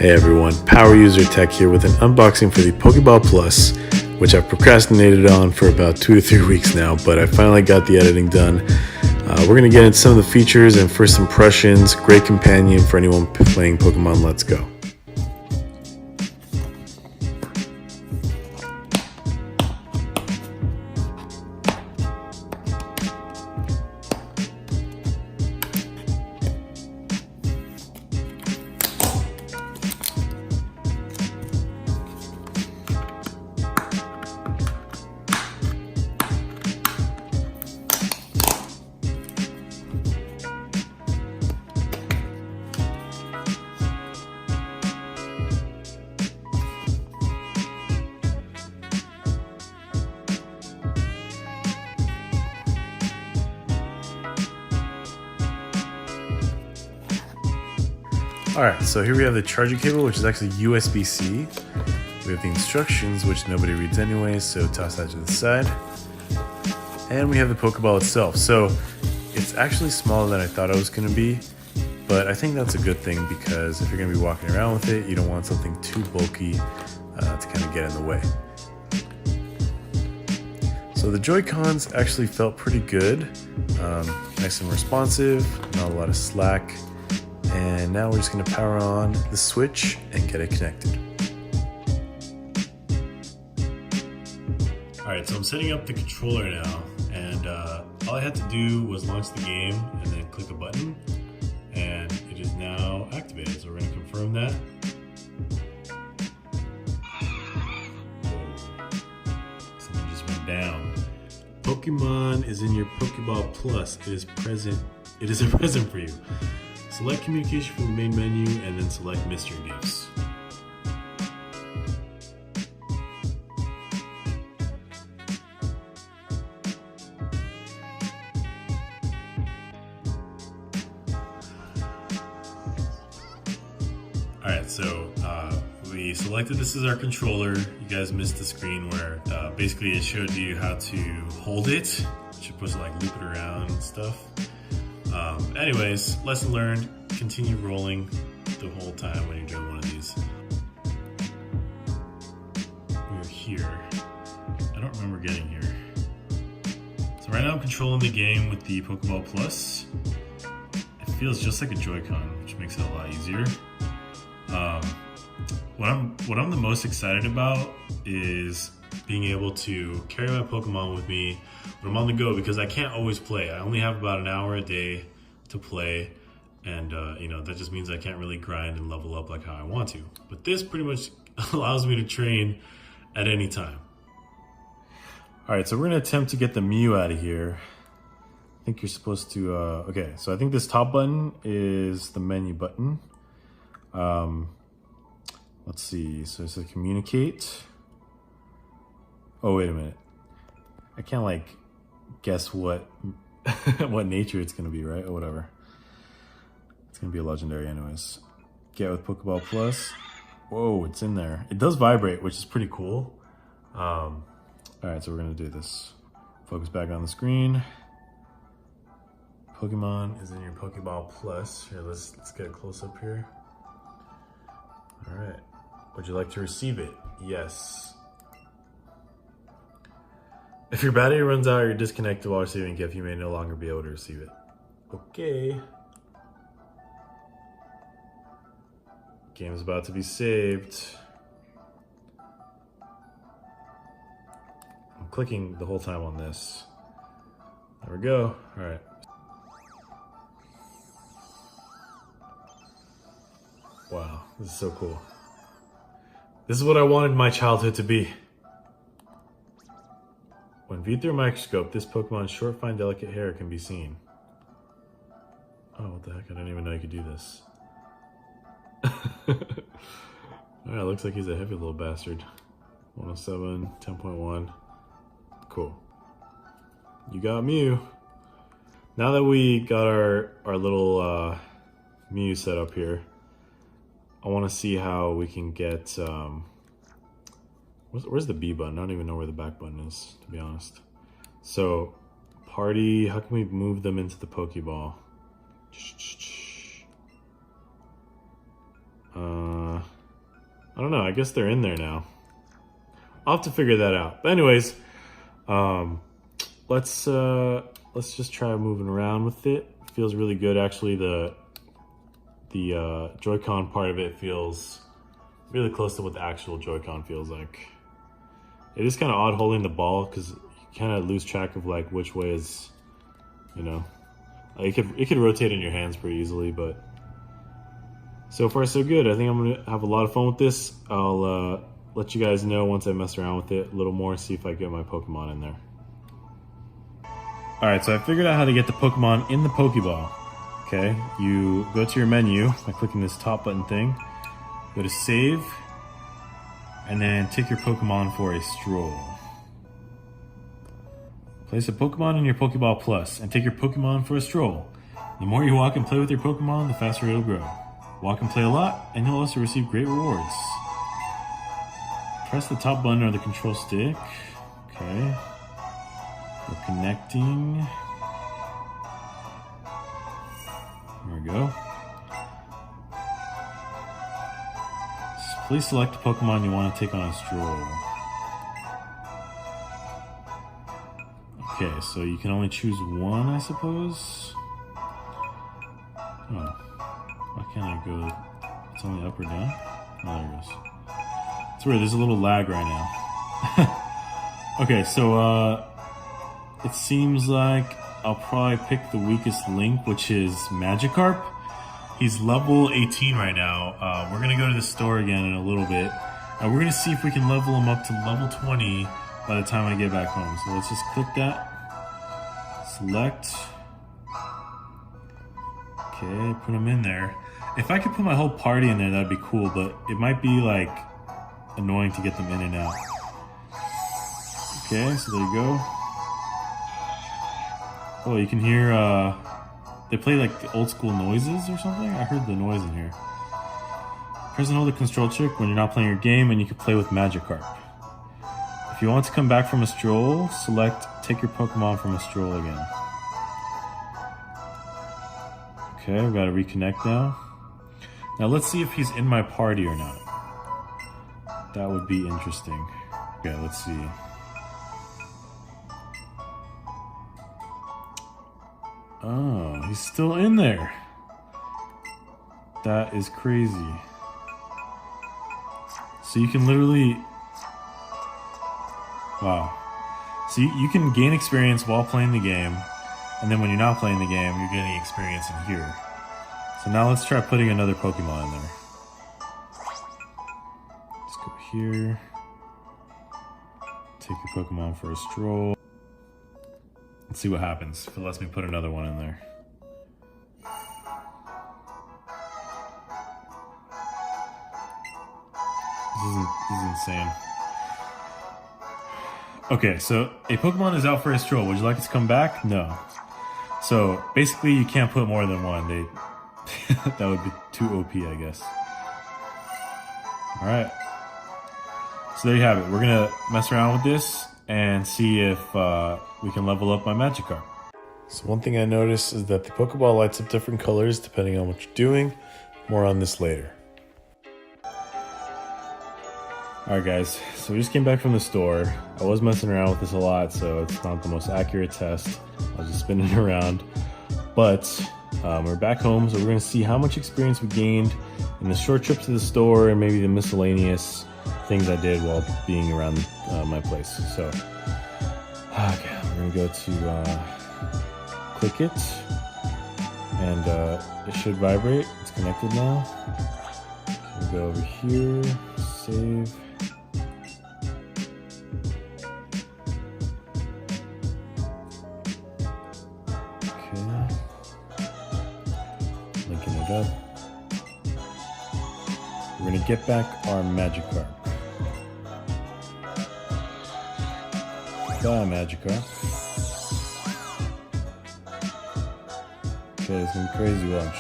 Hey everyone, Power User Tech here with an unboxing for the Pokeball Plus, which I've procrastinated on for about 2 to 3 weeks now, but I finally got the editing done. We're going to get into some of the features and first impressions. Great companion for anyone playing Pokemon Let's Go. Alright, so here we have the charging cable, which is actually USB-C. We have the instructions, which nobody reads anyway, so toss that to the side. And we have the Pokeball itself. So it's actually smaller than I thought it was going to be, but I think that's a good thing because if you're going to be walking around with it, you don't want something too bulky to kind of get in the way. So the Joy-Cons actually felt pretty good, nice and responsive, not a lot of slack. And now we're just going to power on the switch and get it connected. Alright, so I'm setting up the controller now, and all I had to do was launch the game and then click a button, and it is now activated. So we're going to confirm that. Something just went down. Pokemon is in your Pokeball Plus. It is present. It is a present for you. Select communication from the main menu and then select mystery gifts. Alright, so we selected this as our controller. You guys missed the screen where basically it showed you how to hold it. You're supposed to like loop it around and stuff. Anyways, lesson learned, continue rolling the whole time when you're doing one of these. We're here. I don't remember getting here. So right now I'm controlling the game with the Pokeball Plus. It feels just like a Joy-Con, which makes it a lot easier. What I'm the most excited about is being able to carry my Pokemon with me when I'm on the go, because I can't always play. I only have about an hour a day to play, and that just means I can't really grind and level up like how I want to. But this pretty much allows me to train at any time. Alright, so we're going to attempt to get the Mew out of here. I think you're supposed to, okay, so I think this top button is the menu button. Let's see, so it says communicate. Oh, wait a minute. I can't like guess what what nature it's gonna be, right? Or whatever. It's gonna be a legendary anyways. Get with Pokeball Plus. Whoa, it's in there. It does vibrate, which is pretty cool. Alright, so we're gonna do this. Focus back on the screen. Pokemon is in your Pokeball Plus. Here, let's get a close up here. Alright. Would you like to receive it? Yes. If your battery runs out or you're disconnected while receiving a gift, you may no longer be able to receive it. Okay. Game's about to be saved. I'm clicking the whole time on this. There we go. All right. Wow, this is so cool. This is what I wanted my childhood to be. When viewed through a microscope, this Pokemon's short, fine, delicate hair can be seen. Oh, what the heck? I didn't even know you could do this. Alright, looks like he's a heavy little bastard. 107, 10.1. Cool. You got Mew. Now that we got our little Mew set up here, I want to see how we can get... Where's the B button? I don't even know where the back button is, to be honest. So, party, how can we move them into the Pokeball? I don't know. I guess they're in there now. I'll have to figure that out. But anyways, let's just try moving around with it. It feels really good, actually. The Joy-Con part of it feels really close to what the actual Joy-Con feels like. It is kind of odd holding the ball because you kind of lose track of like which way is, you know, like it could rotate in your hands pretty easily, but so far so good. I think I'm gonna have a lot of fun with this. I'll let you guys know once I mess around with it a little more, see if I get my Pokemon in there. Alright, so I figured out how to get the Pokemon in the Pokeball. Okay, you go to your menu by clicking this top button thing, go to save, and then take your Pokemon for a stroll. Place a Pokemon in your Pokeball Plus and take your Pokemon for a stroll. The more you walk and play with your Pokemon, the faster it'll grow. Walk and play a lot, and you'll also receive great rewards. Press the top button or the control stick. Okay. We're connecting. There we go. Please select the Pokemon you want to take on a stroll. Okay, so you can only choose one, I suppose? Oh. Why can't I go? It's only up or down? Oh, there it goes. It's weird, there's a little lag right now. Okay, so it seems like I'll probably pick the weakest link, which is Magikarp. He's level 18 right now. We're gonna go to the store again in a little bit. And we're gonna see if we can level him up to level 20 by the time I get back home. So let's just click that. Select. Okay, put him in there. If I could put my whole party in there, that'd be cool, but it might be like annoying to get them in and out. Okay, so there you go. Oh, you can hear, they play like the old school noises or something? I heard the noise in here. Press and hold the control trick when you're not playing your game, and you can play with Magikarp. If you want to come back from a stroll, select take your Pokemon from a stroll again. Okay, we've got to reconnect now. Now let's see if he's in my party or not. That would be interesting. Okay, let's see. Oh, he's still in there. That is crazy. So you can literally... Wow. So you can gain experience while playing the game, and then when you're not playing the game, you're getting experience in here. So now let's try putting another Pokemon in there. Let's go here. Take your Pokemon for a stroll. Let's see what happens if it lets me put another one in there. This is insane. Okay, so a Pokemon is out for a stroll. Would you like it to come back? No. So basically you can't put more than one. That would be too OP, I guess. Alright. So there you have it. We're gonna mess around with this and see if we can level up my Magikarp. So one thing I noticed is that the Pokeball lights up different colors depending on what you're doing. More on this later. Alright guys, so we just came back from the store. I was messing around with this a lot, so it's not the most accurate test. I was just spinning it around. But we're back home, so we're going to see how much experience we gained in the short trip to the store and maybe the miscellaneous things I did while being around my place. So, okay, we're going to go to click it, and it should vibrate. It's connected now. We'll go over here, save. Linking it up. We're going to get back our Magikarp. Goodbye, Magikarp. Okay, it's been crazy lunch.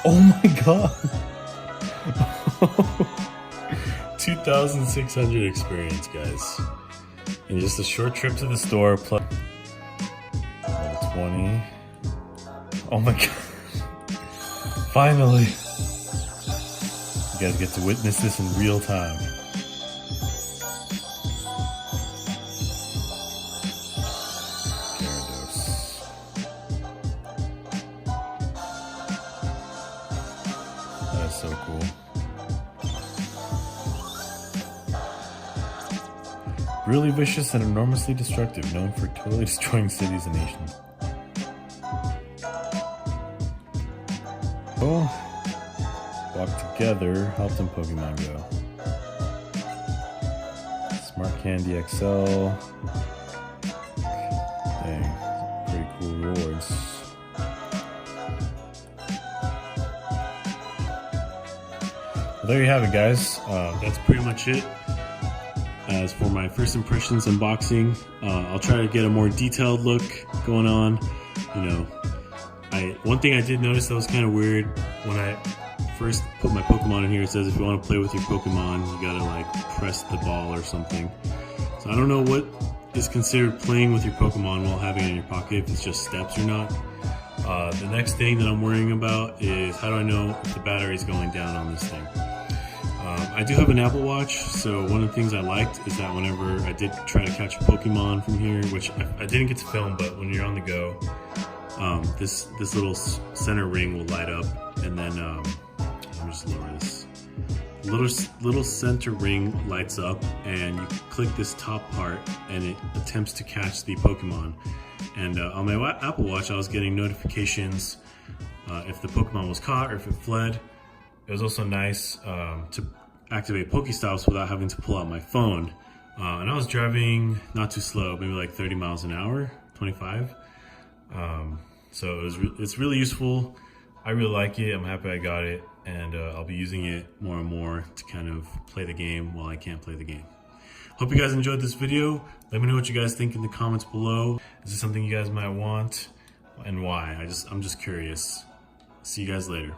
Oh my god! 2,600 experience, guys. In just a short trip to the store, plus 20. Oh my god. Finally. You guys get to witness this in real time. That's so cool. Really vicious and enormously destructive, known for totally destroying cities and nations. Oh, walk together, help them Pokemon Go. Smart Candy XL. Dang, pretty cool rewards. Well, there you have it, guys. That's pretty much it. As for my first impressions unboxing, I'll try to get a more detailed look going on. You know, one thing I did notice that was kind of weird when I first put my Pokemon in here. It says if you want to play with your Pokemon, you gotta like press the ball or something. So I don't know what is considered playing with your Pokemon while having it in your pocket, if it's just steps or not. The next thing that I'm worrying about is how do I know if the battery is going down on this thing. I do have an Apple Watch, so one of the things I liked is that whenever I did try to catch a Pokemon from here, which I didn't get to film, but when you're on the go, this little center ring will light up, and then let me just lower this. Little center ring lights up, and you click this top part, and it attempts to catch the Pokemon. And on my Apple Watch, I was getting notifications if the Pokemon was caught or if it fled. It was also nice to activate Pokestops without having to pull out my phone. And I was driving not too slow, maybe like 30 miles an hour, 25. So it's really useful. I really like it. I'm happy I got it, and I'll be using it more and more to kind of play the game while I can't play the game. Hope you guys enjoyed this video. Let me know what you guys think in the comments below. Is this something you guys might want, and why? I'm just curious. See you guys later.